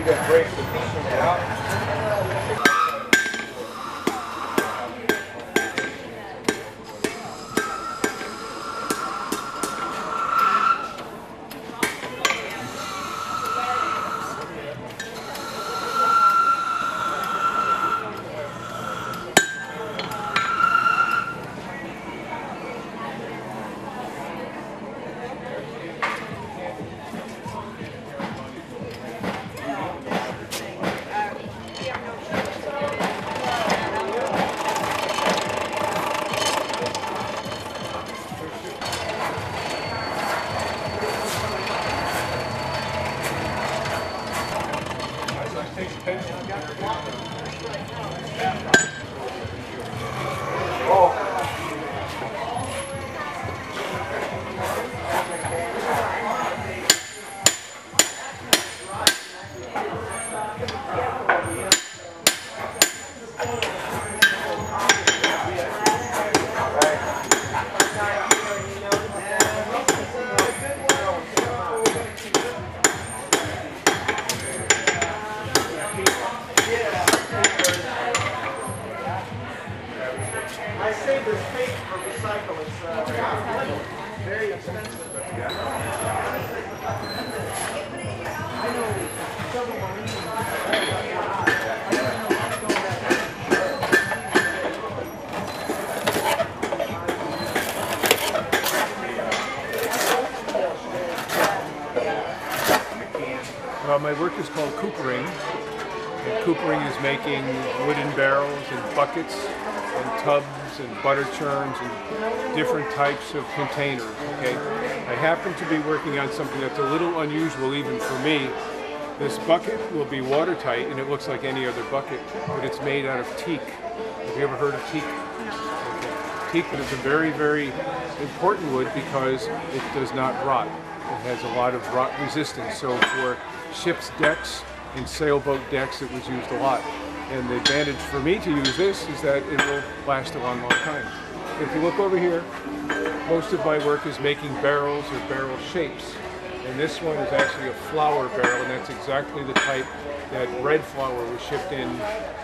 need to break the pieces out. My work is called coopering, and coopering is making wooden barrels and buckets and tubs and butter churns and different types of containers, okay? I happen to be working on something that's a little unusual even for me. This bucket will be watertight and it looks like any other bucket, but it's made out of teak. Have you ever heard of teak? Okay. Teak is a very, very important wood because it does not rot. It has a lot of rot resistance, so for ship's decks and sailboat decks it was used a lot. And the advantage for me to use this is that it will last a long, long time. If you look over here, most of my work is making barrels or barrel shapes. And this one is actually a flour barrel, and that's exactly the type that red flour was shipped in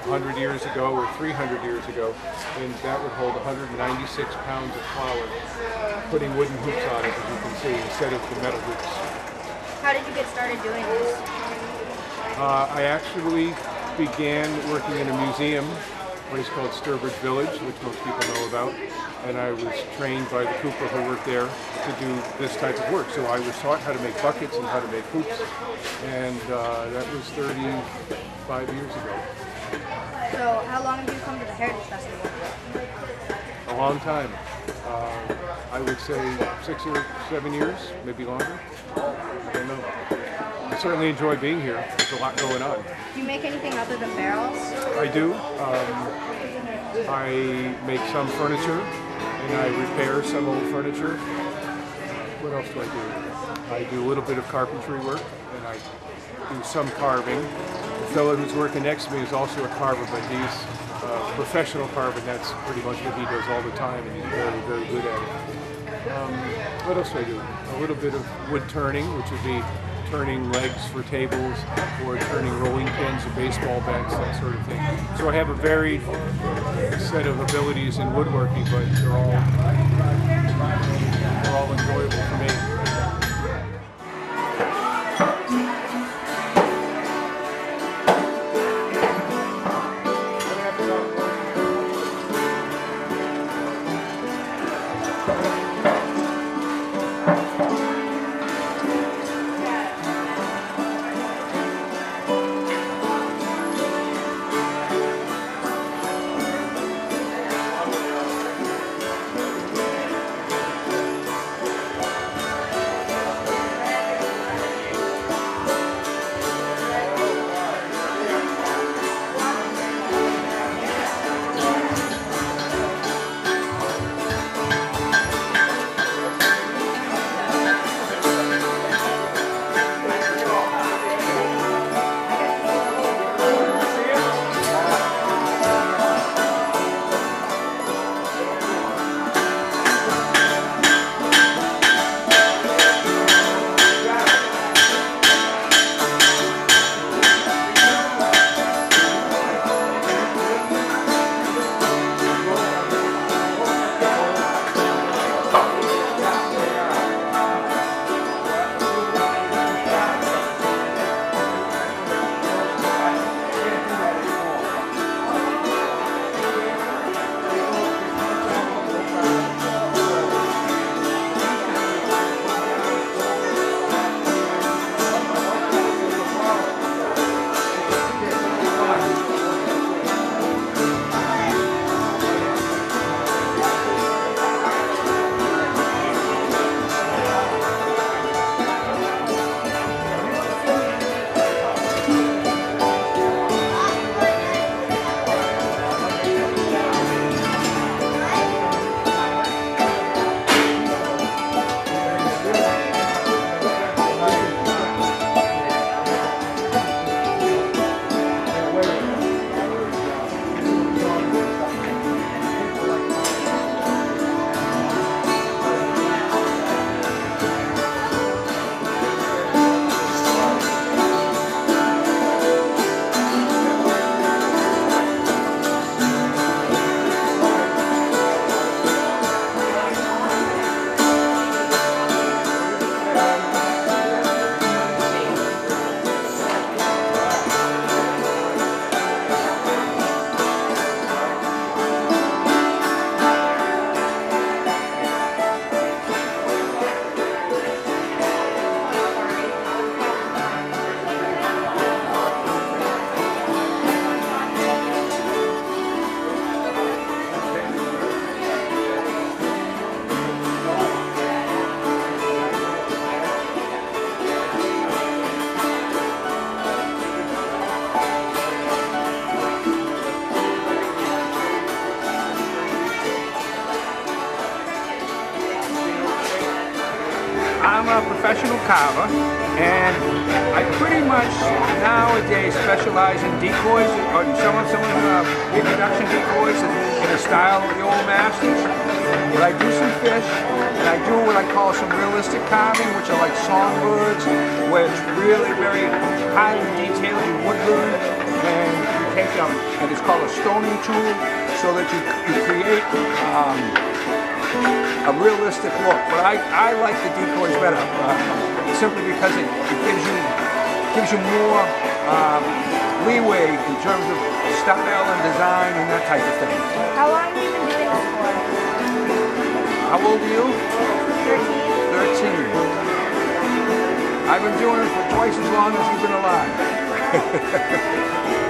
100 years ago or 300 years ago. And that would hold 196 pounds of flour, putting wooden hoops on it, as you can see, instead of the metal hoops. How did you get started doing this? I actually began working in a museum, a place called Sturbridge Village, which most people know about, and I was trained by the cooper who worked there to do this type of work. So I was taught how to make buckets and how to make hoops, and that was 35 years ago. So how long have you come to the Heritage Festival? A long time. I would say 6 or 7 years, maybe longer. I don't know. I certainly enjoy being here. There's a lot going on. Do you make anything other than barrels? I do. I make some furniture, and I repair some old furniture. What else do I do? I do a little bit of carpentry work, and I do some carving. The fellow who's working next to me is also a carver, but he's a professional carver, and that's pretty much what he does all the time, and he's very, very good at it. What else do I do? A little bit of wood turning, which would be turning legs for tables or turning rolling pins or baseball bats, that sort of thing. So I have a varied set of abilities in woodworking, but they're all enjoyable for me. I'm a professional carver, and I pretty much nowadays specialize in decoys, or some reproduction decoys in the style of the old masters. But I do some fish, and I do what I call some realistic carving, which are like songbirds, where it's really very highly detailed in woodland, and you take and it's called a stoning tool, so that you create a realistic look. But I like the decoys better, simply because it gives you more leeway in terms of style and design and that type of thing. How long have you been doing this for? How old are you? 13. 13. I've been doing it for twice as long as you've been alive.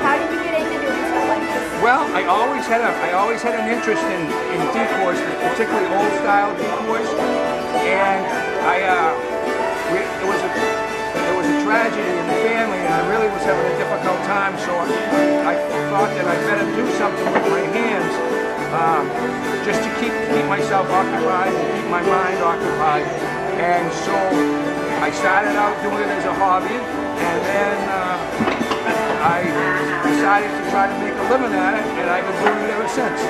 How did you get into doing stuff like this? Well, I always had an interest in decoys, particularly old style decoys, and there was a tragedy in the family, and I really was having a difficult time. So I thought that I'd better do something with my hands, just to keep myself occupied and keep my mind occupied. And so I started out doing it as a hobby, and then I decided to try to make a living at it, and I've been doing it ever since.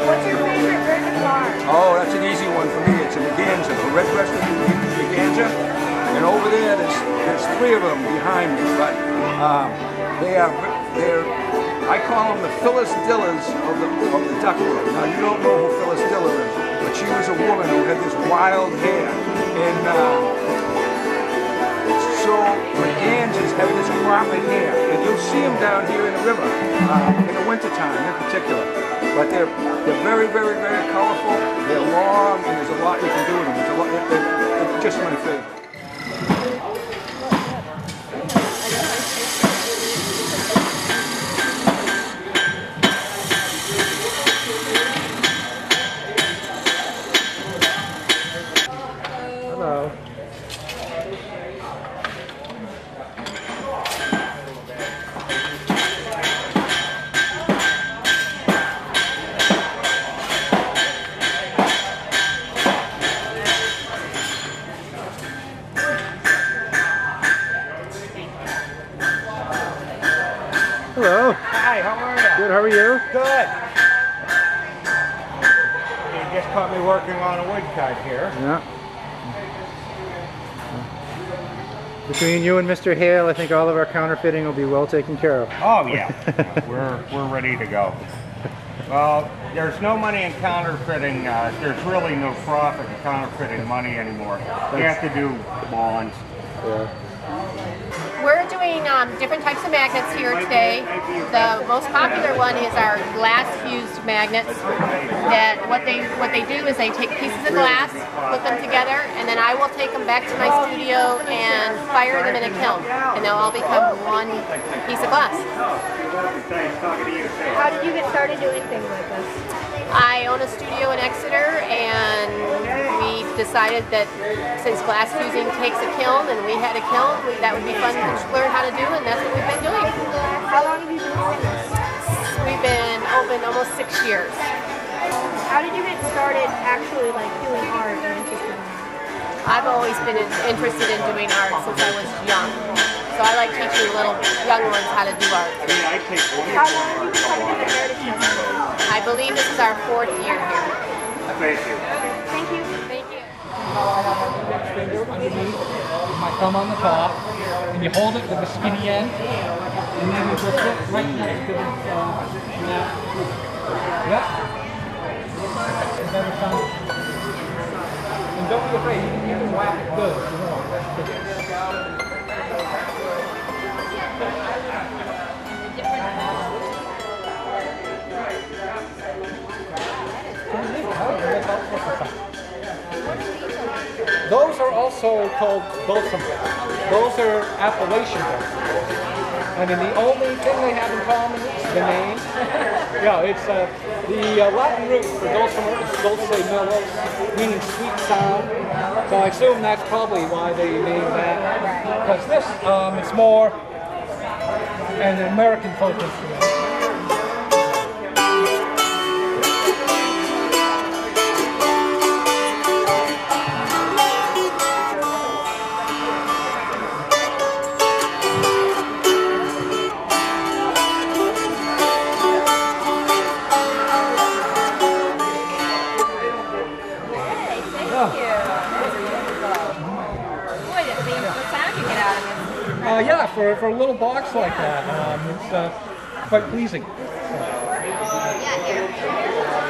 What's your favorite bird of art? Oh, that's an easy one for me. It's a merganser, a red-breasted merganser. And over there, there's three of them behind me. But I call them the Phyllis Dillas of the duck world. Now, you don't know who Phyllis Diller is, but she was a woman who had this wild hair. And so mergansers have this crop of hair, and you'll see them down here in the river in the wintertime in particular. But they're very, very, very colorful. They're long, and there's a lot you can do with them. They're just my favorite. Hello. Hello. Hi, how are you? Good, how are you? Good. You just caught me working on a woodcut here. Yeah. Between you and Mr. Hale, I think all of our counterfeiting will be well taken care of. Oh yeah, we're ready to go. Well, there's no money in counterfeiting. There's really no profit in counterfeiting money anymore. You have to do bonds. Yeah. We're doing different types of magnets here today. The most popular one is our glass-fused magnets. That what they do is they take pieces of glass, put them together, and then I will take them back to my studio and fire them in a kiln, and they'll all become one piece of glass. How did you get started doing things like this? I own a studio in Exeter, and we decided that since glass fusing takes a kiln, and we had a kiln, that would be fun to learn how to do, and that's what we've been doing. How long have you been doing this? We've been open almost 6 years. How did you get started actually like doing art and interested in art? I've always been interested in doing art since I was young. So I like teaching little young ones how to do art. How long have you been coming to the Heritage Festival? I believe this is our 4th year here. Thank you. Thank you. Thank you. Finger underneath, with my thumb on the top, and you hold it with the skinny end, and then you just sit right next to the mat. Yep. And then the thumb. And don't be afraid, you can whack it good if you want. Those are also called balsam. Those are Appalachian balsams. I mean, the only thing they have in common is the name. Yeah, it's the Latin root for dulcimer is dulce mellos, meaning sweet sound. So I assume that's probably why they named that. Because this, it's more an American folk instrument. Oh. you. That's beautiful. Boy, the sound you get out of it. Yeah, for a little box like that, it's quite pleasing. Yeah, here.